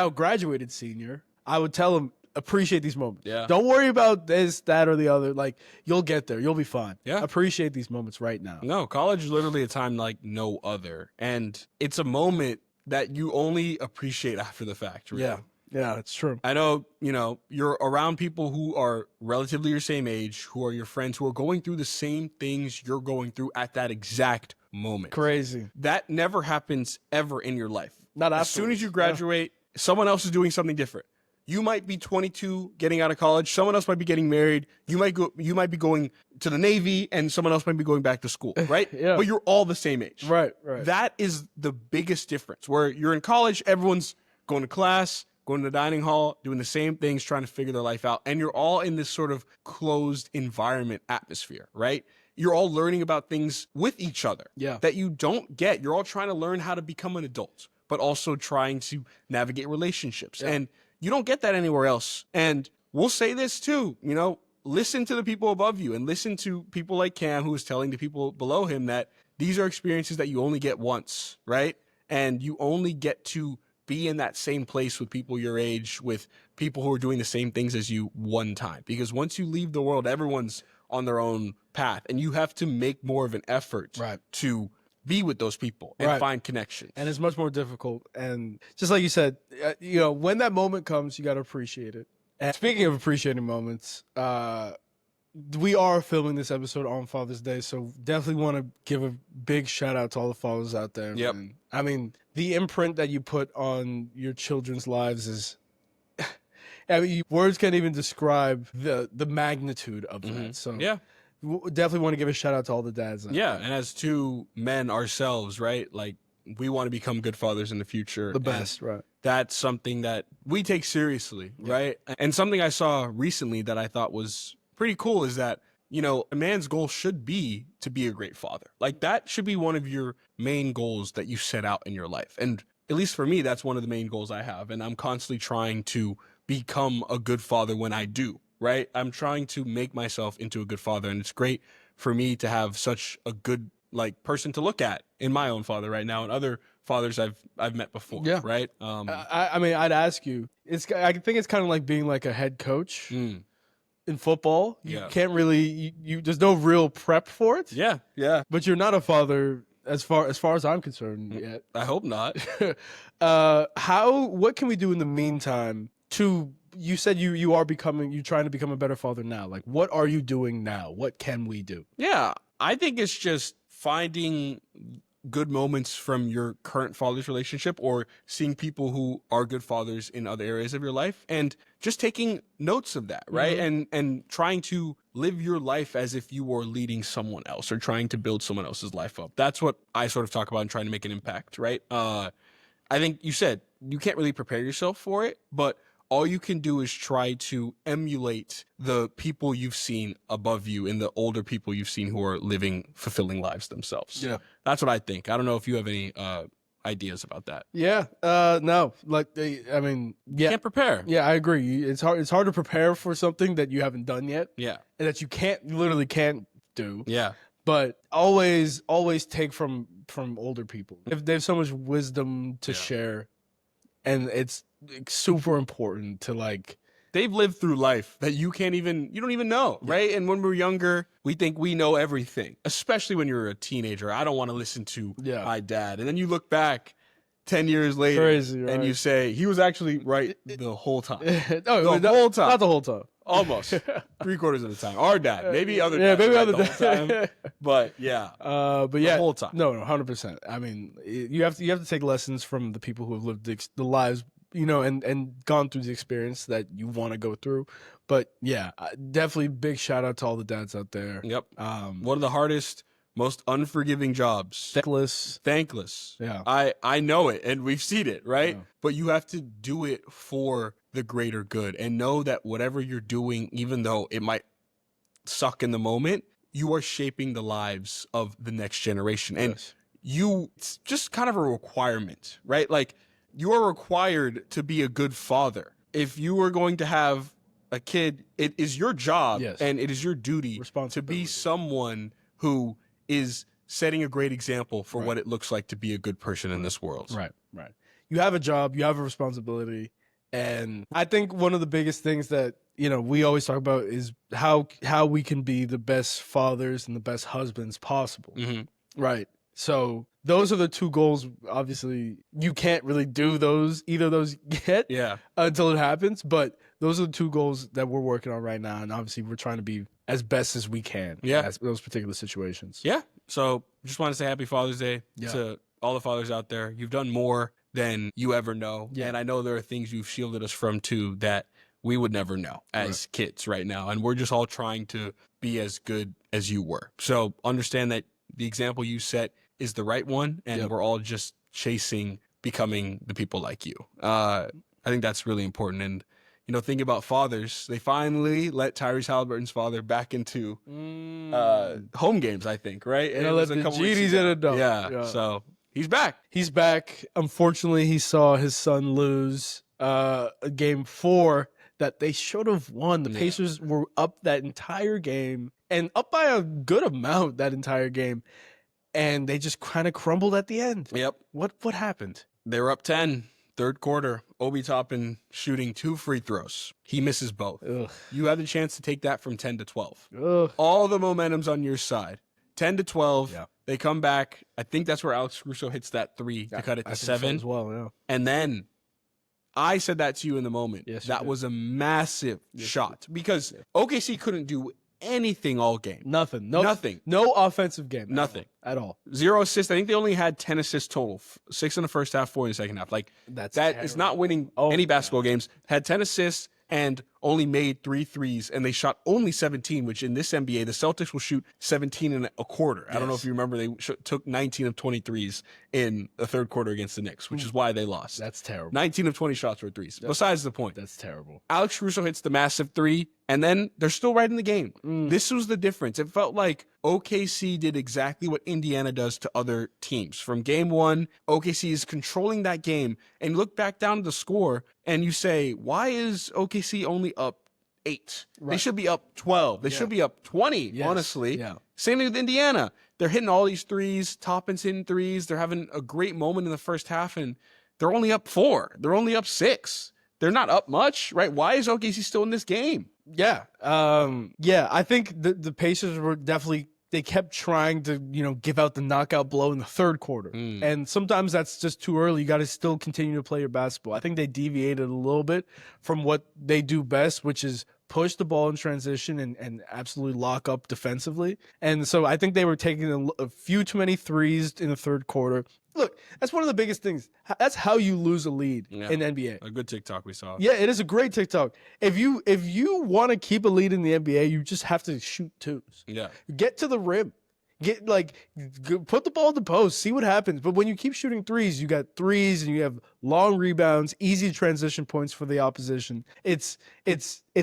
B: graduated senior, I would tell them, appreciate these moments.
A: Yeah.
B: Don't worry about this, that, or the other. Like, you'll get there. You'll be fine.
A: Yeah.
B: Appreciate these moments right now.
A: No, college is literally a time like no other. And it's a moment that you only appreciate after the fact. Really.
B: Yeah. Yeah, it's true.
A: I know, you're around people who are relatively your same age, who are your friends, who are going through the same things you're going through at that exact moment.
B: Crazy.
A: That never happens ever in your life.
B: Not
A: as soon as you graduate, someone else is doing something different. You might be 22 getting out of college. Someone else might be getting married. You might be going to the Navy, and someone else might be going back to school, right?
B: Yeah.
A: But you're all the same age.
B: Right.
A: That is the biggest difference. Where you're in college, everyone's going to class, going to the dining hall, doing the same things, trying to figure their life out. And you're all in this sort of closed environment atmosphere, right? You're all learning about things with each other that you don't get. You're all trying to learn how to become an adult, but also trying to navigate relationships. Yeah. And you don't get that anywhere else. And we'll say this too, listen to the people above you and listen to people like Cam, who is telling the people below him that these are experiences that you only get once, right? And you only get to be in that same place with people your age, with people who are doing the same things as you one time. Because once you leave the world, everyone's on their own path, and you have to make more of an effort to be with those people and find connections.
B: And it's much more difficult. And just like you said, when that moment comes, you got to appreciate it. And speaking of appreciating moments, we are filming this episode on Father's Day, so definitely want to give a big shout out to all the fathers out there.
A: Yep.
B: Man. I mean, the imprint that you put on your children's lives is, words can't even describe the magnitude of that. So definitely want to give a shout out to all the dads.
A: And as two men ourselves, right? Like, we want to become good fathers in the future.
B: The best, right?
A: That's something that we take seriously, right? And something I saw recently that I thought was pretty cool is that, a man's goal should be to be a great father. Like, that should be one of your main goals that you set out in your life. And at least for me, that's one of the main goals I have. And I'm constantly trying to become a good father when I do, right? I'm trying to make myself into a good father. And it's great for me to have such a good person to look at in my own father right now and other fathers I've met before. Yeah. Right.
B: I mean, I'd ask you, I think it's kind of like being like a head coach in football. You can't really, there's no real prep for it.
A: Yeah.
B: But you're not a father as far as I'm concerned yet.
A: I hope not.
B: What can we do in the meantime you said you're trying to become a better father now. Like, what are you doing now? What can we do?
A: Yeah. I think it's just finding good moments from your current father's relationship, or seeing people who are good fathers in other areas of your life, and just taking notes of that, right? And trying to live your life as if you were leading someone else or trying to build someone else's life up. That's what I sort of talk about in trying to make an impact, right? I think you said you can't really prepare yourself for it, but all you can do is try to emulate the people you've seen above you and the older people you've seen who are living fulfilling lives themselves. Yeah. That's what I think. I don't know if you have any ideas about that.
B: Yeah. No. I mean, yeah.
A: You can't prepare.
B: Yeah, I agree. It's hard to prepare for something that you haven't done yet.
A: Yeah.
B: And that you literally can't do.
A: Yeah.
B: But always take from older people. If they have so much wisdom to share, and it's super important to
A: they've lived through life that you don't even know, right? And when we're younger, we think we know everything, especially when you're a teenager. I don't want to listen to my dad. And then you look back 10 years later.
B: Crazy, right?
A: And you say, he was actually right the whole time.
B: No, the whole time. Not the whole time.
A: Almost 3/4 of the time. Our dad, maybe other dads, maybe other time, but the whole time.
B: No, 100%. I mean, you have to take lessons from the people who have lived the lives, and gone through the experience that you want to go through. But yeah, definitely big shout out to all the dads out there.
A: Yep. One of the hardest, most unforgiving jobs. Thankless.
B: Yeah.
A: I know it, and we've seen it, right? Yeah. But you have to do it for the greater good, and know that whatever you're doing, even though it might suck in the moment, you are shaping the lives of the next generation. And it's just kind of a requirement, right? Like, you are required to be a good father. If you are going to have a kid, it is your job and it is your duty to be someone who is setting a great example for what it looks like to be a good person in this world.
B: Right. You have a job, you have a responsibility. And I think one of the biggest things that, we always talk about is how we can be the best fathers and the best husbands possible. Mm-hmm. Right. So those are the two goals. Obviously, you can't really do either of those yet until it happens. But those are the two goals that we're working on right now. And obviously, we're trying to be as best as we can at those particular situations.
A: Yeah. So just want to say happy Father's Day to all the fathers out there. You've done more than you ever know. Yeah. And I know there are things you've shielded us from too that we would never know as kids right now. And we're just all trying to be as good as you were. So understand that the example you set is the right one. And we're all just chasing becoming the people like you. I think that's really important. And, you know, thinking about fathers, they finally let Tyrese Halliburton's father back into home games, I think, right? And
B: it was a couple weeks ago.
A: Yeah, so he's back.
B: He's back. Unfortunately, he saw his son lose game 4 that they should have won. The Pacers were up that entire game and up by a good amount that entire game. And they just kind of crumbled at the end.
A: Yep.
B: What happened?
A: They were up 10, third quarter. Obi Toppin shooting 2 free throws. He misses both. Ugh. You had the chance to take that from 10 to 12. Ugh. All the momentum's on your side. 10 to 12. Yeah. They come back. I think that's where Alex Caruso hits that 3 to cut it to 7.
B: So as well, yeah.
A: And then I said that to you in the moment.
B: Yes,
A: that was a massive shot because OKC couldn't do anything all game.
B: Nothing.
A: Nothing.
B: No offensive game.
A: Nothing.
B: At all.
A: 0 assists. I think they only had 10 assists total. 6 in the first half, 4 in the second half. Like, that is not winning any basketball games. Had 10 assists and only made 3 threes, and they shot only 17, which in this NBA, the Celtics will shoot 17 and a quarter. I don't know if you remember, they took 19 of 23s in the third quarter against the Knicks, which is why they lost.
B: That's terrible.
A: 19 of 20 shots were threes. Besides the point.
B: That's terrible.
A: Alex Caruso hits the massive 3, and then they're still right in the game. This was the difference. It felt like OKC did exactly what Indiana does to other teams. From game 1, OKC is controlling that game, and you look back down to the score, and you say, why is OKC only up 8? Right. They should be up 12. They should be up 20, honestly. Yeah. Same thing with Indiana. They're hitting all these threes. Toppin's hitting threes. They're having a great moment in the first half, and they're only up 4. They're only up 6. They're not up much, right? Why is OKC still in this game?
B: Yeah. I think the Pacers were definitely, they kept trying to, give out the knockout blow in the third quarter. And sometimes that's just too early. You got to still continue to play your basketball. I think they deviated a little bit from what they do best, which is push the ball in transition and absolutely lock up defensively. And so I think they were taking a few too many threes in the third quarter. Look, that's one of the biggest things. That's how you lose a lead in NBA.
A: A good TikTok we saw.
B: Yeah, it is a great TikTok. If you want to keep a lead in the NBA, you just have to shoot 2s.
A: Yeah.
B: Get to the rim. Put the ball in the post, see what happens. But when you keep shooting 3s, you got 3s and you have long rebounds, easy transition points for the opposition. It's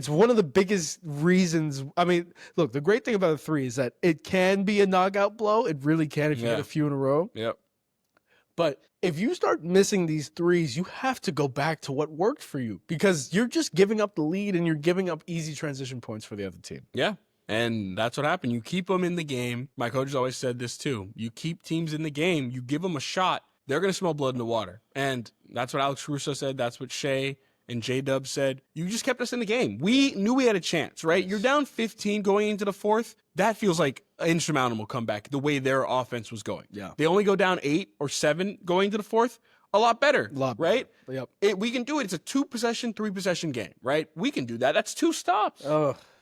B: one of the biggest reasons. I mean, look, the great thing about a 3 is that it can be a knockout blow. It really can if you get a few in a row.
A: Yep.
B: But if you start missing these 3s, you have to go back to what worked for you because you're just giving up the lead and you're giving up easy transition points for the other team.
A: Yeah. And that's what happened. You keep them in the game. My coach has always said this too. You keep teams in the game. You give them a shot. They're going to smell blood in the water. And that's what Alex Caruso said. That's what Shea and J-Dub said. You just kept us in the game. We knew we had a chance, right? You're down 15 going into the fourth. That feels like an insurmountable comeback the way their offense was going.
B: Yeah.
A: They only go down 8 or 7 going to the fourth. A lot better, right?
B: Yep.
A: We can do it. It's a 2-possession, 3-possession game, right? We can do that. That's 2 stops.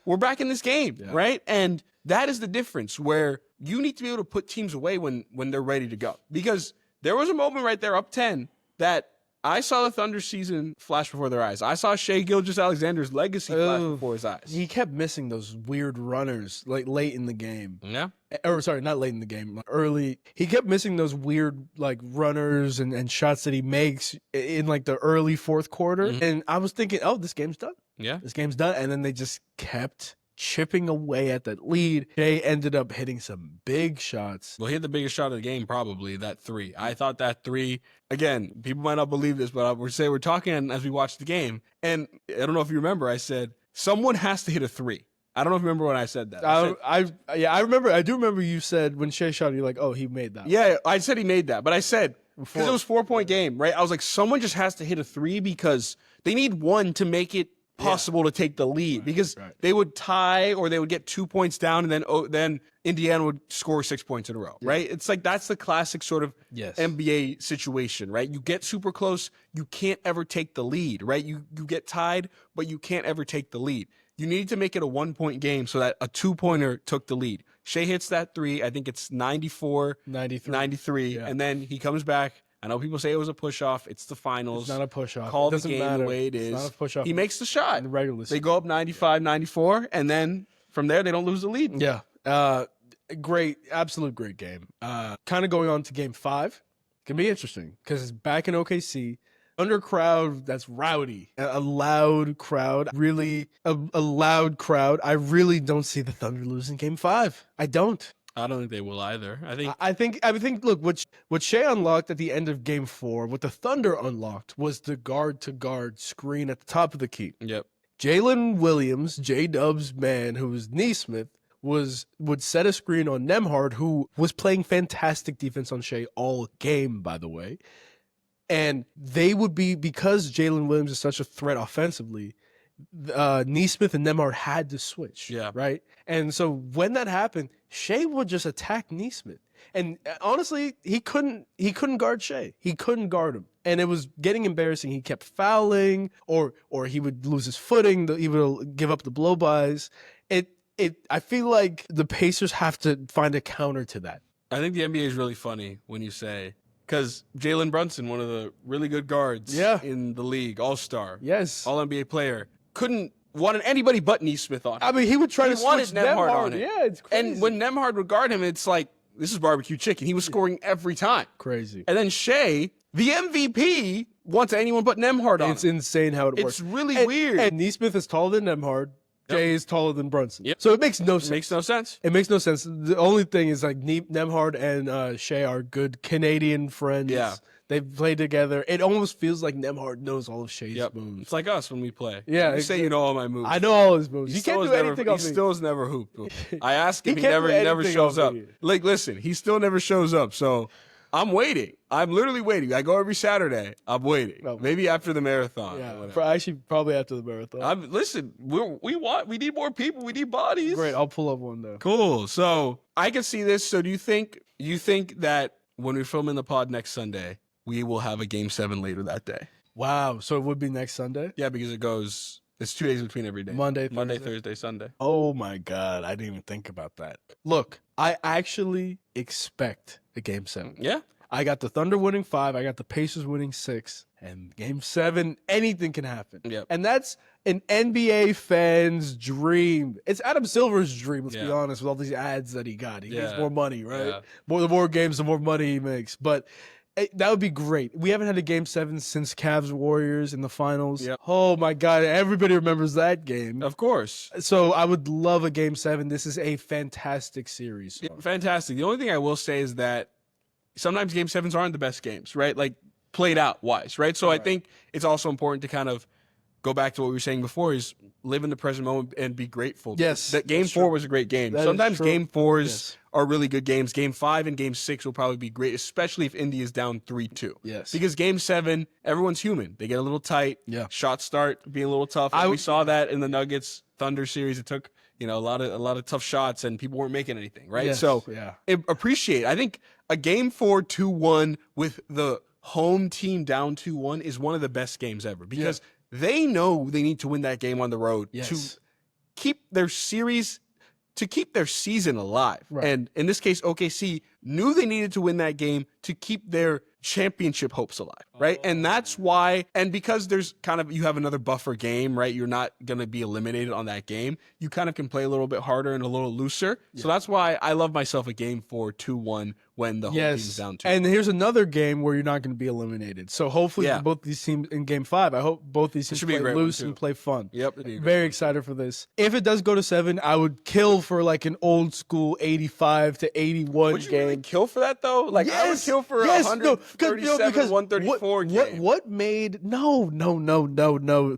A: We're back in this game, right? And that is the difference where you need to be able to put teams away when they're ready to go. Because there was a moment right there up 10 that I saw the Thunder season flash before their eyes. I saw Shea Gilgeous-Alexander's legacy flash before his eyes.
B: He kept missing those weird runners like late in the game.
A: Yeah.
B: Or sorry, not late in the game, like early. He kept missing those weird like runners and shots that he makes in like the early fourth quarter. And I was thinking, oh, this game's done.
A: Yeah.
B: This game's done. And then they just kept chipping away at that lead. Shea ended up hitting some big shots.
A: Well, he hit the biggest shot of the game, probably, that 3. I thought that 3, again, people might not believe this, but we're talking as we watch the game. And I don't know if you remember, I said, someone has to hit a 3. I don't know if you remember when I said that.
B: I remember. I do remember you said when Shea shot, you're like, oh, he made that.
A: Yeah, I said he made that. But I said, because it was 4-point game, right? I was like, someone just has to hit a 3 because they need one to make it possible to take the lead because they would tie or they would get 2 points down and then Indiana would score 6 points in a row, right? It's like that's the classic sort of NBA situation, right? You get super close, you can't ever take the lead, right? You get tied, but you can't ever take the lead. you need to make it a 1-point game so that a 2-pointer took the lead. Shea hits that 3. I think it's 93.
B: Yeah.
A: And then he comes back. I know people say it was a push-off. It's the finals.
B: It's not a push-off.
A: Call
B: It
A: the
B: doesn't
A: game
B: matter.
A: the way it
B: It's
A: is.
B: not a push-off.
A: He makes the shot.
B: In the regular season.
A: They go up 95-94, and then from there, they don't lose the lead.
B: Yeah. Great. Absolute great game. Kind of going on to game 5. Can be interesting because it's back in OKC. Under a crowd that's rowdy, a loud crowd, really a loud crowd. I really don't see the Thunder losing game 5. I don't.
A: I don't think they will either.
B: I think. Look, what Shea unlocked at the end of game 4, what the Thunder unlocked was the guard-to-guard screen at the top of the key.
A: Yep.
B: Jalen Williams, J-Dub's man, who was Neesmith, would set a screen on Nembhard, who was playing fantastic defense on Shea all game, by the way. And they would be, because Jalen Williams is such a threat offensively, Neesmith and Nembhard had to switch.
A: Yeah.
B: Right? And so when that happened, Shea would just attack Neesmith. And honestly, he couldn't guard Shea. He couldn't guard him. And it was getting embarrassing. He kept fouling, or he would lose his footing. He would give up the blow-bys. I feel like the Pacers have to find a counter to that.
A: I think the NBA is really funny when you say, because Jalen Brunson, one of the really good guards in the league, all-star,
B: Yes.
A: all-NBA player, wanted anybody but Neesmith on him.
B: I mean, he would try to
A: wanted
B: switch
A: Nembhard on it.
B: Yeah, it's crazy.
A: And when Nembhard would guard him, it's like, this is barbecue chicken. He was scoring every time.
B: Crazy.
A: And then Shea, the MVP, wants anyone but Nembhard on
B: It's
A: him.
B: insane how it works.
A: It's really weird.
B: And Neesmith is taller than Nembhard. Jay is taller than Brunson.
A: Yep.
B: So it makes no sense.
A: It makes no sense.
B: It makes no sense. The only thing is like Nembhard and Shea are good Canadian friends.
A: Yeah.
B: They've played together. It almost feels like Nembhard knows all of Shea's moves.
A: It's like us when we play.
B: Yeah,
A: You say you know all my moves.
B: I know all his moves.
A: He
B: He can't do
A: still
B: anything
A: he
B: on me.
A: still has never hooped. I ask him,
B: He
A: he
B: can't do
A: never
B: anything
A: shows
B: on
A: up.
B: me.
A: Like, listen, he still never shows up. So I'm waiting. I'm literally waiting. I go every Saturday. I'm waiting.
B: No.
A: Maybe after the marathon.
B: Yeah,
A: or whatever.
B: actually, probably after the marathon.
A: Listen, we need more people. We need bodies.
B: Great, I'll pull up one though.
A: Cool. So I can see this. So do you think that when we film in the pod next Sunday, we will have a game 7 later that day?
B: Wow, so it would be next Sunday?
A: Yeah, because it's 2 days between every day.
B: Monday,
A: Thursday, Sunday.
B: Oh my God, I didn't even think about that. Look, I actually expect a game 7.
A: Yeah.
B: I got the Thunder winning 5. I got the Pacers winning 6. And game 7, anything can happen.
A: Yep.
B: And that's an NBA fan's dream. It's Adam Silver's dream, let's be honest, with all these ads that he got. He gets more money, right?
A: Yeah.
B: The more games, the more money he makes. But that would be great. We haven't had a game 7 since Cavs Warriors in the finals.
A: Yep.
B: Oh my God, everybody remembers that game.
A: Of course.
B: So I would love a game 7. This is a fantastic series.
A: Yeah, fantastic. The only thing I will say is that sometimes game 7s aren't the best games, right? Like played out wise, right? So I think it's also important to kind of go back to what we were saying before, is live in the present moment and be grateful.
B: Yes.
A: That game 4 was a great game.
B: That
A: Sometimes
B: is true.
A: game 4s are really good games. Game 5 and game 6 will probably be great, especially if Indy is down 3-2.
B: Yes.
A: Because game 7, everyone's human. They get a little tight.
B: Yeah.
A: Shots start being a little tough. We saw that in the Nuggets Thunder series. It took, a lot of tough shots and people weren't making anything, right?
B: Yes,
A: So
B: yeah.
A: appreciate. I think a game 4 2-1 with the home team down 2-1 is one of the best games ever, because they know they need to win that game on the road to keep their series, to keep their season alive.
B: Right.
A: And in this case, OKC knew they needed to win that game to keep their championship hopes alive, right? And that's why, and because there's you have another buffer game, right? You're not going to be eliminated on that game. You kind of can play a little bit harder and a little looser. So that's why I love myself a game 4 2-1 when the whole team's down 2.
B: And here's another game where you're not going to be eliminated. So hopefully for both these teams in game 5, I hope both these teams play loose and play fun.
A: Yep.
B: Very excited for this. If it does go to 7, I would kill for like an old school 85-81
A: Would you
B: game.
A: really kill for that though? Like I would kill for 137, 134 game.
B: What made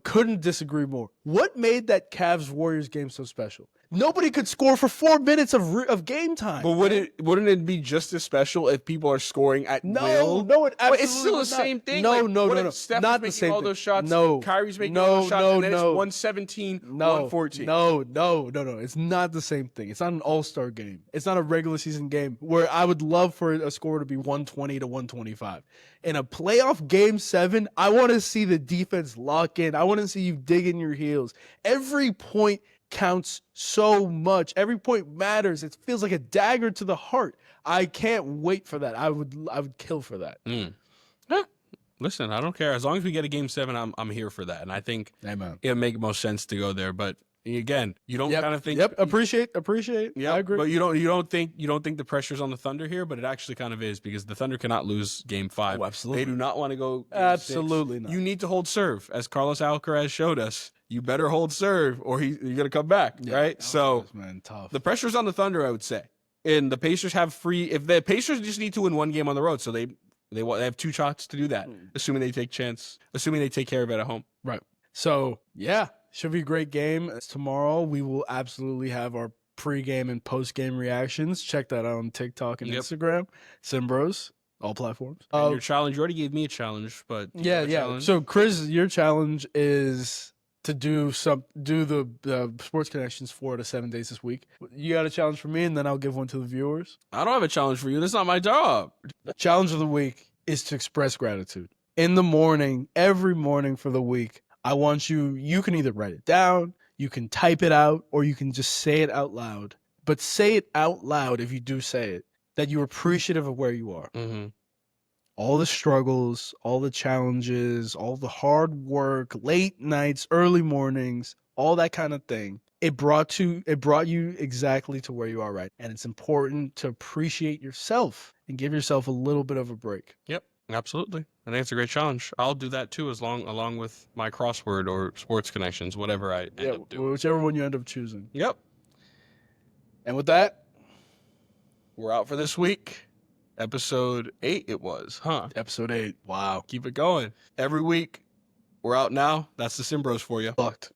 B: couldn't disagree more. What made that Cavs Warriors game so special? Nobody could score for 4 minutes of game time.
A: But wouldn't it be just as special if people are scoring at will?
B: No, it absolutely
A: it's still the
B: not.
A: same thing.
B: No,
A: Like,
B: no,
A: what
B: no,
A: if
B: no.
A: Steph
B: Not
A: is
B: the same
A: making all
B: thing.
A: those shots.
B: No,
A: Kyrie's making all those shots, and then it's 117, 114.
B: No. It's not the same thing. It's not an all-star game. It's not a regular season game where I would love for a score to be 120 to 125. In a playoff game 7, I want to see the defense lock in. I want to see you dig in your heels. Every point counts so much. Every point matters. It feels like a dagger to the heart. I can't wait for that. I would kill for that.
A: Yeah. Listen, I don't care. As long as we get a Game 7, I'm here for that. And I think it would make most sense to go there. But again, you don't kind of think.
B: Appreciate.
A: Yeah,
B: I agree.
A: But you don't think the pressure's on the Thunder here, but it actually kind of is, because the Thunder cannot lose Game 5.
B: Oh, absolutely.
A: They do not want to go Game
B: Absolutely
A: 6.
B: not.
A: You need to hold serve, as Carlos Alcaraz showed us. You better hold serve, or you're gonna come back, right? So
B: tough.
A: the pressure's on the Thunder, I would say, and the Pacers have free. If the Pacers just need to win one game on the road, so they have 2 shots to do that, assuming they take care of it at home.
B: Right. So yeah. Should be a great game. Tomorrow, we will absolutely have our pre-game and post-game reactions. Check that out on TikTok and Instagram. Simmbros, all platforms.
A: And your challenge, you already gave me a challenge, but
B: yeah.
A: Challenge?
B: So, Chris, your challenge is to do the Sports Connections 4 to 7 days this week. You got a challenge for me, and then I'll give one to the viewers.
A: I don't have a challenge for you. That's not my job.
B: The challenge of the week is to express gratitude. In the morning, every morning for the week, I want you can either write it down, you can type it out, or you can just say it out loud. But say it out loud, if you do say it, that you're appreciative of where you are.
A: Mm-hmm.
B: All the struggles, all the challenges, all the hard work, late nights, early mornings, all that kind of thing. It brought you exactly to where you are right. And it's important to appreciate yourself and give yourself a little bit of a break.
A: Yep. Absolutely. I think it's a great challenge. I'll do that too, along with my crossword or Sports Connections, whatever I end up doing.
B: Whichever one you end up choosing.
A: Yep.
B: And with that,
A: we're out for this week. Episode 8 it was, huh?
B: Episode 8. Wow.
A: Keep it going. Every week, we're out now. That's the Simmbros for you.
B: Fucked.